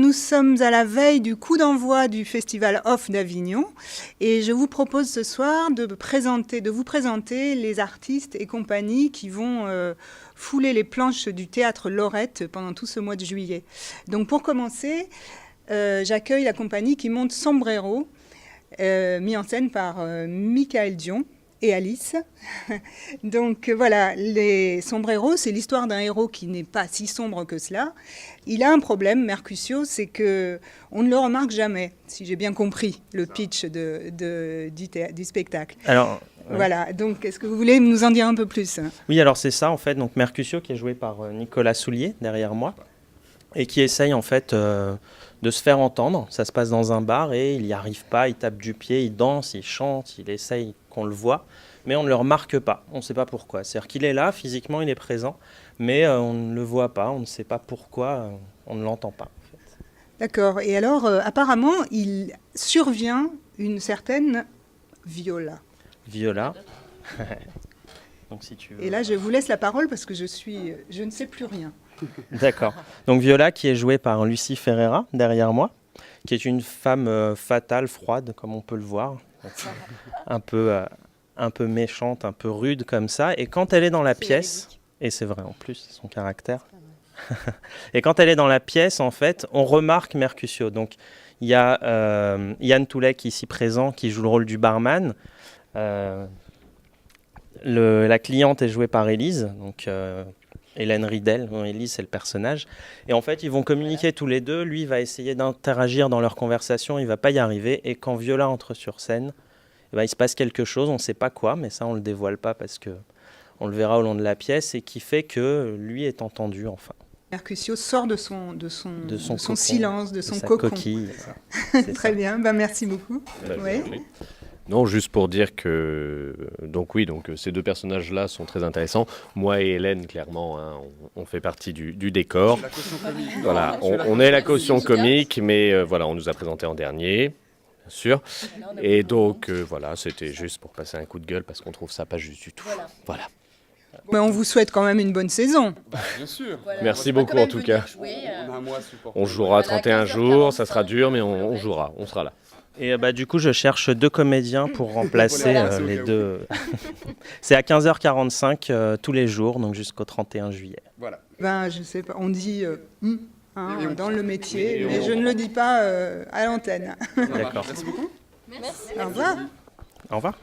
nous sommes à la veille du coup d'envoi du Festival Off d'Avignon et je vous propose ce soir de vous présenter les artistes et compagnies qui vont fouler les planches du théâtre Lorette pendant tout ce mois de juillet. Donc pour commencer, j'accueille la compagnie qui monte Sombrero, mis en scène par Michael Dion et Alice. Donc voilà, les Sombreros, c'est l'histoire d'un héros qui n'est pas si sombre que cela. Il a un problème, Mercutio, c'est qu'on ne le remarque jamais, si j'ai bien compris le pitch du spectacle. Alors, voilà, donc est-ce que vous voulez nous en dire un peu plus? Oui, alors c'est ça en fait, donc Mercutio qui est joué par Nicolas Soulier derrière moi et qui essaye en fait de se faire entendre. Ça se passe dans un bar et il n'y arrive pas, il tape du pied, il danse, il chante, il essaye qu'on le voit, mais on ne le remarque pas, on ne sait pas pourquoi. C'est-à-dire qu'il est là, physiquement il est présent, mais on ne le voit pas, on ne sait pas pourquoi, on ne l'entend pas. En fait. D'accord, et alors apparemment il survient une certaine Viola. Viola. Donc, si tu veux... Et là je vous laisse la parole parce que je ne sais plus rien. D'accord. Donc Viola qui est jouée par Lucie Ferreira derrière moi, qui est une femme fatale, froide comme on peut le voir, un peu méchante, un peu rude comme ça. Et quand elle est dans la pièce, et c'est vrai en plus, son caractère. Et quand elle est dans la pièce, en fait, on remarque Mercutio. Donc il y a Yann Toulek ici présent qui joue le rôle du barman. La cliente est jouée par Élise, donc Hélène Ridel, Élise c'est le personnage. Et en fait, ils vont communiquer tous les deux. Lui va essayer d'interagir dans leur conversation, il ne va pas y arriver. Et quand Viola entre sur scène, eh ben, il se passe quelque chose, on ne sait pas quoi, mais ça on ne le dévoile pas parce qu'on le verra au long de la pièce, et qui fait que lui est entendu enfin. Mercutio sort de son cocon, silence, de son sa cocon. Coquille. Très bien, ben, merci beaucoup. Oui. Non, juste pour dire que donc ces deux personnages-là sont très intéressants. Moi et Hélène, clairement, hein, on fait partie du décor. La caution comique. Voilà, on est la caution comique, mais voilà, on nous a présenté en dernier, bien sûr. Et donc voilà, c'était juste pour passer un coup de gueule parce qu'on trouve ça pas juste du tout. Voilà. Mais on vous souhaite quand même une bonne saison. Bien sûr. Voilà, merci beaucoup en tout cas. On a un mois support. On jouera 31 jours, ça sera dur, mais on jouera, on sera là. Et du coup, je cherche 2 comédiens pour remplacer les deux. C'est à 15h45 tous les jours, donc jusqu'au 31 juillet. Voilà. Ben, je sais pas, on dit dans le métier, mais je ne le dis pas à l'antenne. D'accord. Merci beaucoup. Au revoir. Au revoir.